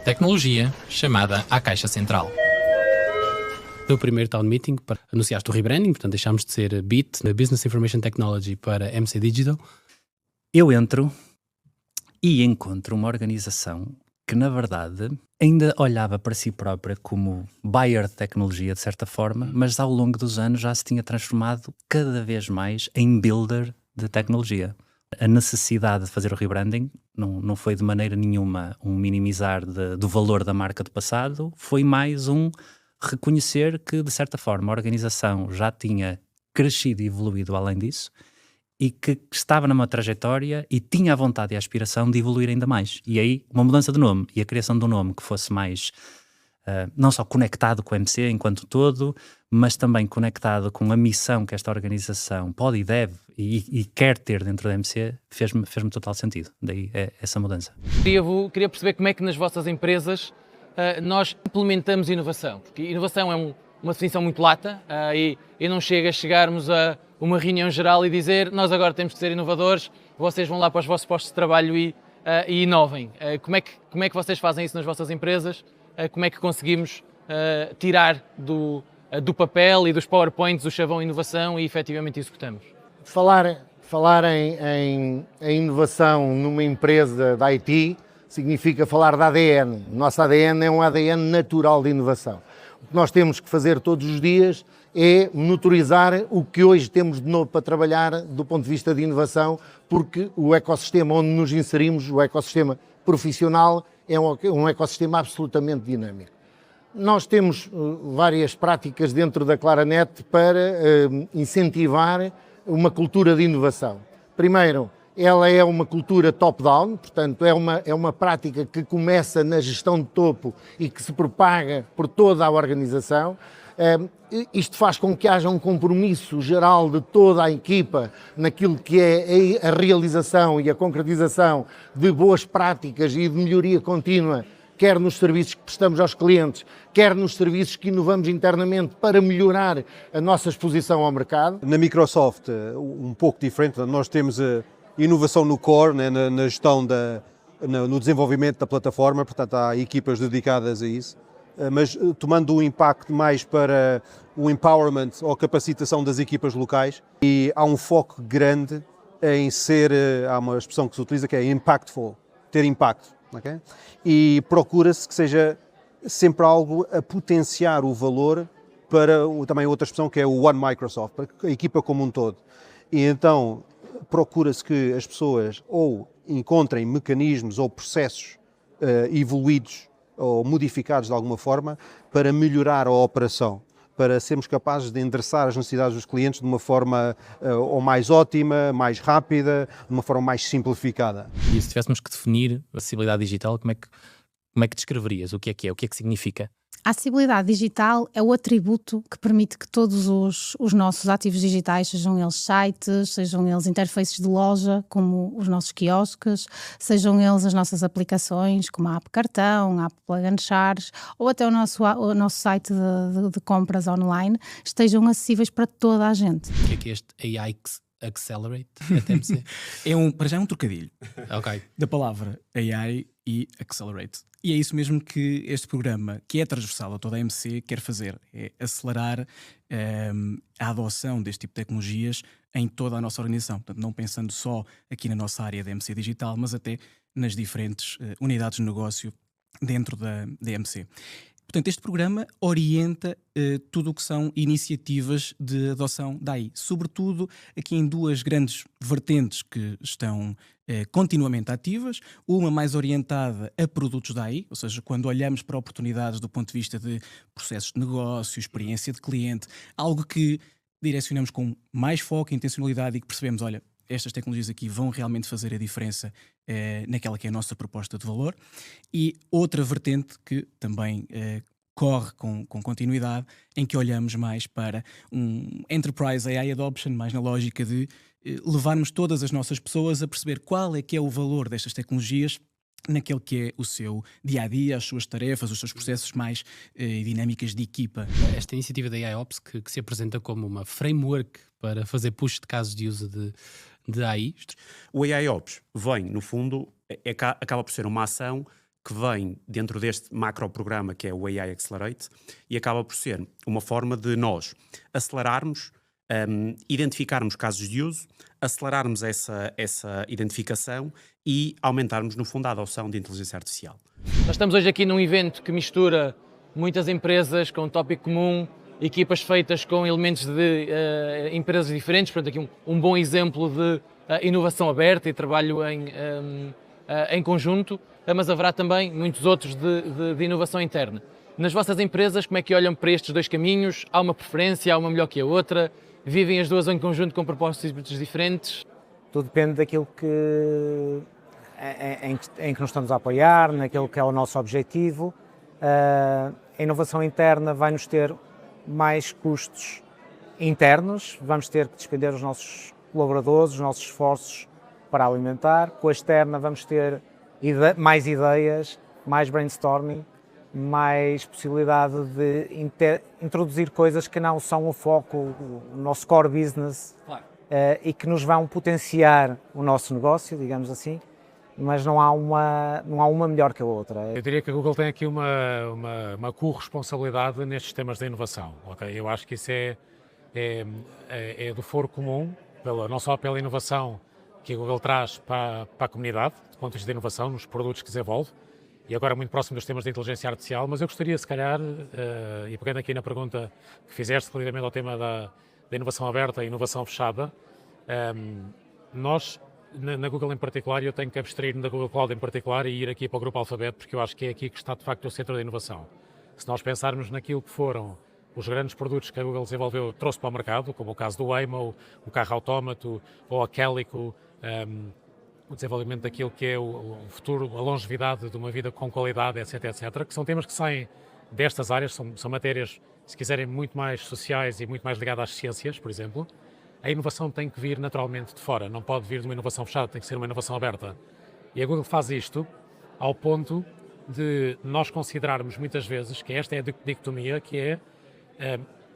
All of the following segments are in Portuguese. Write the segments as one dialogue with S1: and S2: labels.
S1: Tecnologia chamada à caixa central.
S2: No primeiro town meeting, anunciaste o rebranding, portanto deixámos de ser BIT, na Business Information Technology, para MC Digital.
S3: Eu entro e encontro uma organização que, na verdade, ainda olhava para si própria como buyer de tecnologia, de certa forma, mas ao longo dos anos já se tinha transformado cada vez mais em builder de tecnologia. A necessidade de fazer o rebranding não foi de maneira nenhuma um minimizar do valor da marca do passado, foi mais um reconhecer que, de certa forma, a organização já tinha crescido e evoluído além disso e que estava numa trajetória e tinha a vontade e a aspiração de evoluir ainda mais. E aí, uma mudança de nome e a criação de um nome que fosse mais, não só conectado com o MC enquanto todo, mas também conectado com a missão que esta organização pode e deve e quer ter dentro da MC, fez-me total sentido. Daí essa mudança.
S4: Queria perceber como é que nas vossas empresas nós implementamos inovação, porque inovação é uma definição muito lata e não chega a chegarmos a uma reunião geral e dizer nós agora temos que ser inovadores, vocês vão lá para os vossos postos de trabalho e inovem. Como é que vocês fazem isso nas vossas empresas? Como é que conseguimos tirar do papel e dos PowerPoints o chavão inovação e efetivamente executamos?
S5: Falar em inovação numa empresa da IT significa falar de ADN. O nosso ADN é um ADN natural de inovação. O que nós temos que fazer todos os dias é monitorizar o que hoje temos de novo para trabalhar do ponto de vista de inovação, porque o ecossistema onde nos inserimos, o ecossistema profissional, é um ecossistema absolutamente dinâmico. Nós temos várias práticas dentro da Claranet para incentivar uma cultura de inovação. Primeiro, ela é uma cultura top-down, portanto é uma prática que começa na gestão de topo e que se propaga por toda a organização. Isto faz com que haja um compromisso geral de toda a equipa naquilo que é a realização e a concretização de boas práticas e de melhoria contínua, quer nos serviços que prestamos aos clientes, quer nos serviços que inovamos internamente para melhorar a nossa exposição ao mercado.
S6: Na Microsoft, um pouco diferente, nós temos inovação no core, né, na gestão, no desenvolvimento da plataforma, portanto há equipas dedicadas a isso, mas tomando o impacto mais para o empowerment ou capacitação das equipas locais, e há um foco grande em ser, há uma expressão que se utiliza que é impactful, ter impacto, okay? E procura-se que seja sempre algo a potenciar o valor para também outra expressão que é o One Microsoft, para a equipa como um todo. E então procura-se que as pessoas ou encontrem mecanismos ou processos evoluídos ou modificados de alguma forma para melhorar a operação, para sermos capazes de endereçar as necessidades dos clientes de uma forma ou mais ótima, mais rápida, de uma forma mais simplificada.
S1: E se tivéssemos que definir a acessibilidade digital, como é que descreverias? O que é? O que é que significa?
S7: A acessibilidade digital é o atributo que permite que todos os nossos ativos digitais, sejam eles sites, sejam eles interfaces de loja, como os nossos quiosques, sejam eles as nossas aplicações, como a app cartão, a app plug and charge, ou até o nosso site de compras online, estejam acessíveis para toda a gente.
S1: O que é este AI Accelerate?
S8: Para já é um trocadilho da palavra AI e Accelerate. E é isso mesmo que este programa, que é transversal a toda a MC, quer fazer, é acelerar a adoção deste tipo de tecnologias em toda a nossa organização. Portanto, não pensando só aqui na nossa área da MC Digital, mas até nas diferentes unidades de negócio dentro da MC. Portanto, este programa orienta tudo o que são iniciativas de adoção da AI, sobretudo aqui em duas grandes vertentes que estão continuamente ativas, uma mais orientada a produtos da AI, ou seja, quando olhamos para oportunidades do ponto de vista de processos de negócio, experiência de cliente, algo que direcionamos com mais foco e intencionalidade e que percebemos, olha, estas tecnologias aqui vão realmente fazer a diferença naquela que é a nossa proposta de valor. E outra vertente que também corre com continuidade, em que olhamos mais para um Enterprise AI Adoption, mais na lógica de levarmos todas as nossas pessoas a perceber qual é que é o valor destas tecnologias naquele que é o seu dia-a-dia, as suas tarefas, os seus processos mais dinâmicas de equipa.
S2: Esta iniciativa da AIOps que se apresenta como uma framework para fazer push de casos de uso de AI.
S9: O AIOps vem, no fundo, acaba por ser uma ação que vem dentro deste macro programa que é o AI Accelerate e acaba por ser uma forma de nós acelerarmos, identificarmos casos de uso, acelerarmos essa identificação e aumentarmos, no fundo, a adoção de inteligência artificial.
S4: Nós estamos hoje aqui num evento que mistura muitas empresas com um tópico comum, equipas feitas com elementos de empresas diferentes, portanto aqui um bom exemplo de inovação aberta e trabalho em conjunto, mas haverá também muitos outros de inovação interna. Nas vossas empresas, como é que olham para estes dois caminhos? Há uma preferência, há uma melhor que a outra? Vivem as duas em conjunto com propósitos diferentes?
S10: Tudo depende daquilo em que nos estamos a apoiar, naquilo que é o nosso objetivo. A inovação interna vai nos ter mais custos internos, vamos ter que despender os nossos colaboradores, os nossos esforços para alimentar. Com a externa vamos ter mais ideias, mais brainstorming, mais possibilidade de introduzir coisas que não são o foco, o nosso core business, claro. E que nos vão potenciar o nosso negócio, digamos assim, mas não há uma melhor que a outra.
S11: Eu diria que a Google tem aqui uma corresponsabilidade nestes temas de inovação. Okay? Eu acho que isso é do foro comum, não só pela inovação que a Google traz para a comunidade, do ponto de vista de inovação, nos produtos que desenvolve, e agora muito próximo dos temas de inteligência artificial, mas eu gostaria, se calhar, e pegando aqui na pergunta que fizeste relativamente ao tema da inovação aberta e inovação fechada, nós, na Google em particular, eu tenho que abstrair-me da Google Cloud em particular e ir aqui para o Grupo Alphabet, porque eu acho que é aqui que está, de facto, o centro da inovação. Se nós pensarmos naquilo que foram os grandes produtos que a Google desenvolveu, trouxe para o mercado, como o caso do Waymo, o carro autómato, ou a Calico, o desenvolvimento daquilo que é o futuro, a longevidade de uma vida com qualidade, etc., etc., que são temas que saem destas áreas, são matérias, se quiserem, muito mais sociais e muito mais ligadas às ciências, por exemplo. A inovação tem que vir naturalmente de fora, não pode vir de uma inovação fechada, tem que ser uma inovação aberta. E a Google faz isto ao ponto de nós considerarmos muitas vezes que esta é a dicotomia, que é,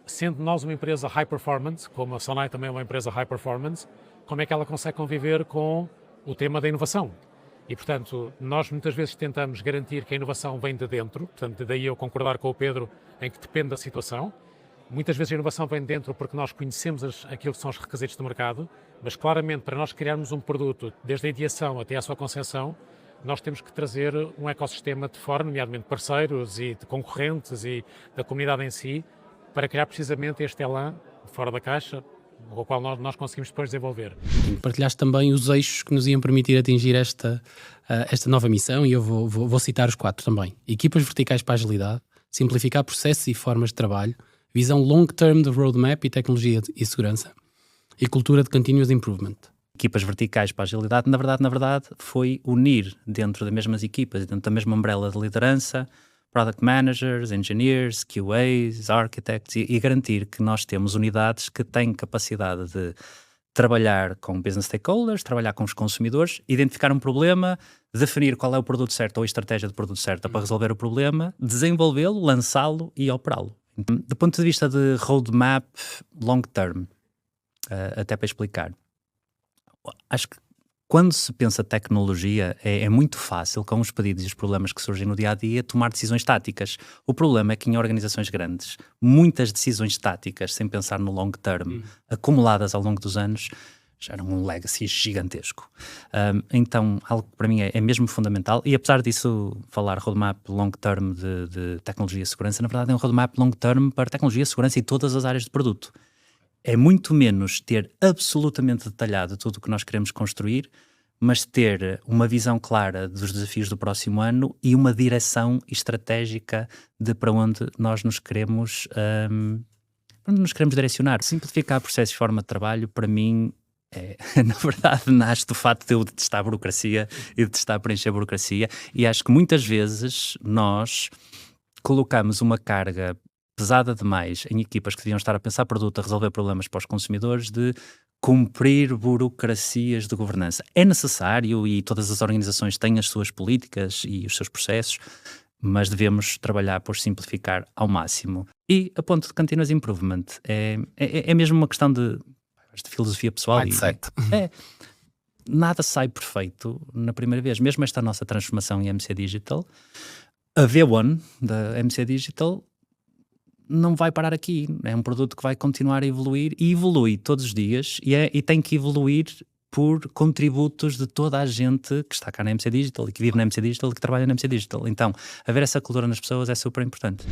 S11: sendo nós uma empresa high performance, como a Sonai também é uma empresa high performance, como é que ela consegue conviver com o tema da inovação? E, portanto, nós muitas vezes tentamos garantir que a inovação vem de dentro, portanto, daí eu concordar com o Pedro em que depende da situação. Muitas vezes a inovação vem de dentro porque nós conhecemos aquilo que são os requisitos do mercado, mas claramente para nós criarmos um produto, desde a ideação até à sua concepção, nós temos que trazer um ecossistema de fora, nomeadamente parceiros e de concorrentes e da comunidade em si, para criar precisamente este elan fora da caixa, o qual nós conseguimos depois desenvolver.
S2: Partilhaste também os eixos que nos iam permitir atingir esta nova missão, e eu vou citar os 4 também. Equipas verticais para a agilidade, simplificar processos e formas de trabalho, visão long-term de roadmap e tecnologia e segurança, e cultura de continuous improvement.
S3: Equipas verticais para a agilidade, na verdade, foi unir dentro das mesmas equipas, dentro da mesma umbrella de liderança, product managers, engineers, QAs, architects, e garantir que nós temos unidades que têm capacidade de trabalhar com business stakeholders, trabalhar com os consumidores, identificar um problema, definir qual é o produto certo ou a estratégia de produto certa para resolver o problema, desenvolvê-lo, lançá-lo e operá-lo. Do ponto de vista de roadmap long term, até para explicar, acho que quando se pensa tecnologia é muito fácil, com os pedidos e os problemas que surgem no dia-a-dia, tomar decisões táticas. O problema é que em organizações grandes, muitas decisões táticas, sem pensar no long term, acumuladas ao longo dos anos, geram um legacy gigantesco. Então, algo que para mim é mesmo fundamental, e apesar disso falar roadmap long term de tecnologia e segurança, na verdade é um roadmap long term para tecnologia, segurança e todas as áreas de produto. É muito menos ter absolutamente detalhado tudo o que nós queremos construir, mas ter uma visão clara dos desafios do próximo ano e uma direção estratégica de para onde nós nos queremos, direcionar. Simplificar processos e forma de trabalho, para mim, na verdade, nasce do facto de eu detestar a burocracia e detestar preencher a burocracia, e acho que muitas vezes nós colocamos uma carga pesada demais em equipas que deviam estar a pensar produto, a resolver problemas para os consumidores, de cumprir burocracias de governança. É necessário, e todas as organizações têm as suas políticas e os seus processos, mas devemos trabalhar por simplificar ao máximo. E a ponto de continuous improvement é mesmo uma questão de de filosofia pessoal.
S2: Mindset.
S3: Nada sai perfeito na primeira vez. Mesmo esta nossa transformação em MC Digital, a V1 da MC Digital não vai parar aqui. É um produto que vai continuar a evoluir e evolui todos os dias e tem que evoluir por contributos de toda a gente que está cá na MC Digital e que vive na MC Digital e que trabalha na MC Digital. Então, haver essa cultura nas pessoas é super importante.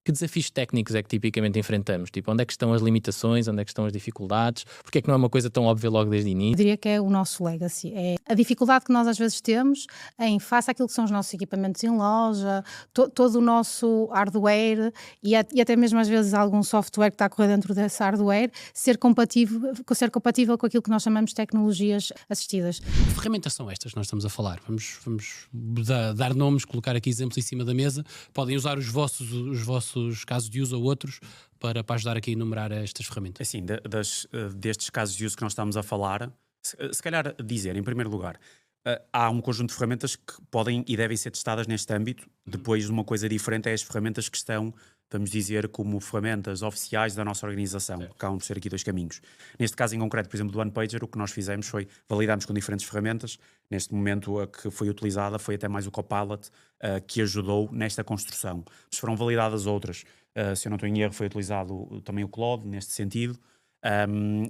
S1: Que desafios técnicos é que tipicamente enfrentamos? Tipo, onde é que estão as limitações, onde é que estão as dificuldades? Porque é que não é uma coisa tão óbvia logo desde o início?
S7: Eu diria que é o nosso legacy, é a dificuldade que nós às vezes temos em face àquilo que são os nossos equipamentos em loja, todo o nosso hardware e até mesmo às vezes algum software que está a correr dentro desse hardware, ser compatível com aquilo que nós chamamos de tecnologias assistidas.
S2: Que ferramentas são estas que nós estamos a falar? Vamos dar nomes, colocar aqui exemplos em cima da mesa. Podem usar os vossos casos de uso ou outros para ajudar aqui a enumerar estas ferramentas.
S9: Assim, destes casos de uso que nós estamos a falar, se calhar dizer, em primeiro lugar, há um conjunto de ferramentas que podem e devem ser testadas neste âmbito. Depois, uma coisa diferente é as ferramentas que estão, vamos dizer, como ferramentas oficiais da nossa organização. Acabam por ser aqui dois caminhos. Neste caso em concreto, por exemplo, do OnePager, o que nós fizemos foi validarmos com diferentes ferramentas. Neste momento, a que foi utilizada foi até mais o Copilot, que ajudou nesta construção. Mas foram validadas outras. Se eu não estou em erro, foi utilizado também o Claude, neste sentido.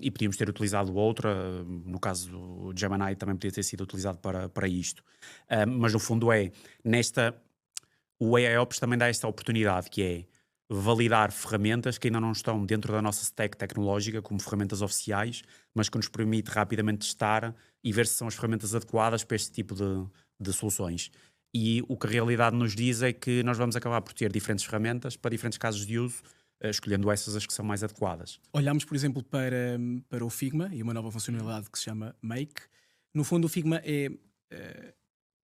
S9: E podíamos ter utilizado outra, no caso do Gemini também podia ter sido utilizado para isto. Mas no fundo o AIOps também dá esta oportunidade, que é validar ferramentas que ainda não estão dentro da nossa stack tecnológica como ferramentas oficiais, mas que nos permite rapidamente testar e ver se são as ferramentas adequadas para este tipo de soluções. E o que a realidade nos diz é que nós vamos acabar por ter diferentes ferramentas para diferentes casos de uso, escolhendo essas as que são mais adequadas.
S8: Olhamos, por exemplo, para o Figma e uma nova funcionalidade que se chama Make. No fundo, o Figma é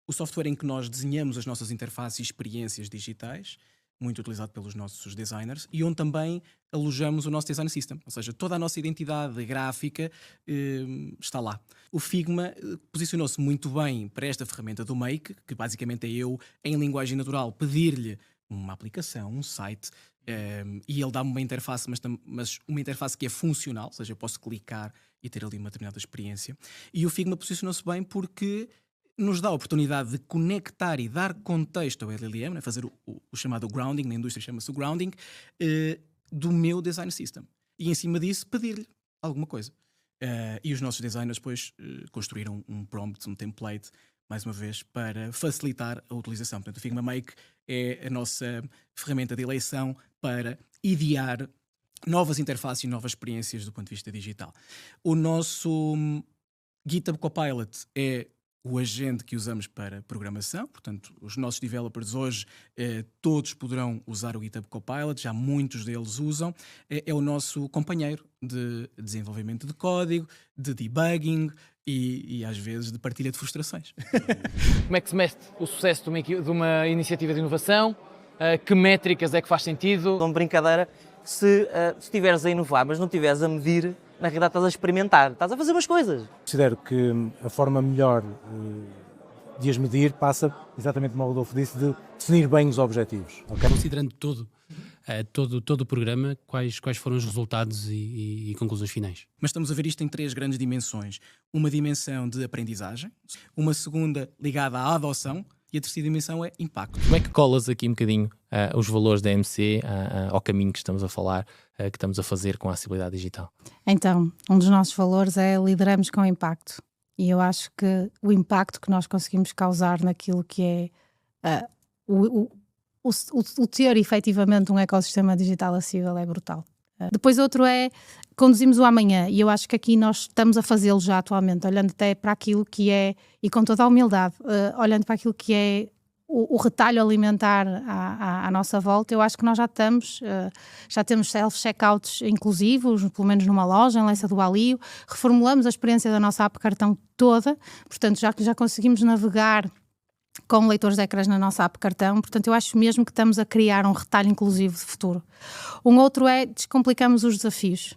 S8: o software em que nós desenhamos as nossas interfaces e experiências digitais, muito utilizado pelos nossos designers, e onde também alojamos o nosso design system, ou seja, toda a nossa identidade gráfica está lá. O Figma posicionou-se muito bem para esta ferramenta do Make, que basicamente é eu, em linguagem natural, pedir-lhe uma aplicação, um site, e ele dá-me uma interface, mas uma interface que é funcional, ou seja, eu posso clicar e ter ali uma determinada experiência. E o Figma posicionou-se bem porque nos dá a oportunidade de conectar e dar contexto ao LLM, né, fazer o chamado grounding, na indústria chama-se o grounding, do meu design system. E em cima disso pedir-lhe alguma coisa. E os nossos designers depois construíram um prompt, um template, mais uma vez, para facilitar a utilização. Portanto, o Figma Make é a nossa ferramenta de eleição para idear novas interfaces e novas experiências do ponto de vista digital. O nosso GitHub Copilot é o agente que usamos para programação, portanto, os nossos developers hoje todos poderão usar o GitHub Copilot, já muitos deles usam, é o nosso companheiro de desenvolvimento de código, de debugging e às vezes de partilha de frustrações.
S4: Como é que se mede o sucesso de uma iniciativa de inovação? Que métricas é que faz sentido?
S12: Uma brincadeira, se estiveres a inovar, mas não estiveres a medir, na realidade estás a experimentar, estás a fazer umas coisas.
S10: Considero que a forma melhor de as medir passa, exatamente como o Rodolfo disse, de definir bem os objetivos. Okay?
S2: Considerando todo o programa, quais foram os resultados e conclusões finais?
S8: Mas estamos a ver isto em 3 grandes dimensões. Uma dimensão de aprendizagem, uma segunda ligada à adoção e a terceira dimensão é impacto.
S1: Como é que colas aqui um bocadinho os valores da MC ao caminho que estamos a falar, que estamos a fazer com a acessibilidade digital?
S7: Então, um dos nossos valores é lideramos com impacto. E eu acho que o impacto que nós conseguimos causar naquilo que é o ter efetivamente um ecossistema digital acessível é brutal. Depois outro é conduzimos o amanhã, e eu acho que aqui nós estamos a fazê-lo já atualmente, olhando até para aquilo que é, e com toda a humildade, olhando para aquilo que é o retalho alimentar à nossa volta. Eu acho que nós já temos self-checkouts inclusivos, pelo menos numa loja, em Leça do Alio, reformulamos a experiência da nossa app cartão toda, portanto já conseguimos navegar com leitores de ecrãs na nossa app cartão, portanto eu acho mesmo que estamos a criar um retalho inclusivo de futuro. Um outro é descomplicamos os desafios.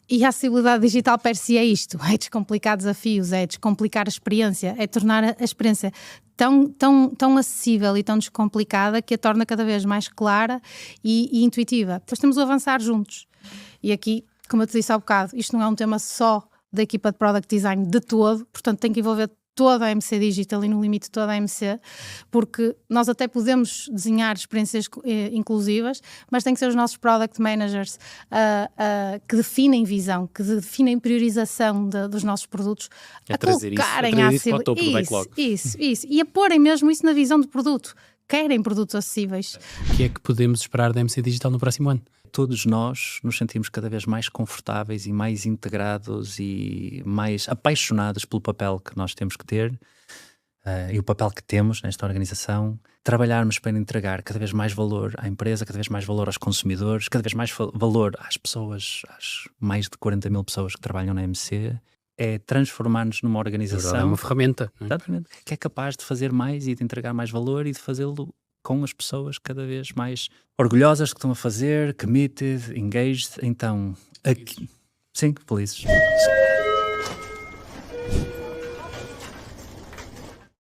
S7: E a acessibilidade digital per si é isto, é descomplicar desafios, é descomplicar a experiência, é tornar a experiência tão acessível e tão descomplicada que a torna cada vez mais clara e intuitiva. Depois temos o avançar juntos. E aqui como eu te disse há bocado, isto não é um tema só da equipa de Product Design de todo, portanto tem que envolver toda a MC Digital e no limite toda a MC, porque nós até podemos desenhar experiências inclusivas, mas tem que ser os nossos Product Managers que definem visão, que definem priorização dos nossos produtos, a colocarem
S1: isso para o backlog.
S7: Isso, e a porem mesmo isso na visão do produto. Querem produtos acessíveis.
S2: O que é que podemos esperar da MC Digital no próximo ano?
S3: Todos nós nos sentimos cada vez mais confortáveis e mais integrados e mais apaixonados pelo papel que nós temos que ter e o papel que temos nesta organização. Trabalharmos para entregar cada vez mais valor à empresa, cada vez mais valor aos consumidores, cada vez mais valor às pessoas, às mais de 40 mil pessoas que trabalham na MC. É transformar-nos numa organização...
S2: É uma ferramenta. Não é?
S3: Exatamente. Que é capaz de fazer mais e de entregar mais valor e de fazê-lo com as pessoas cada vez mais orgulhosas que estão a fazer, committed, engaged. Então, aqui... Sim, felizes.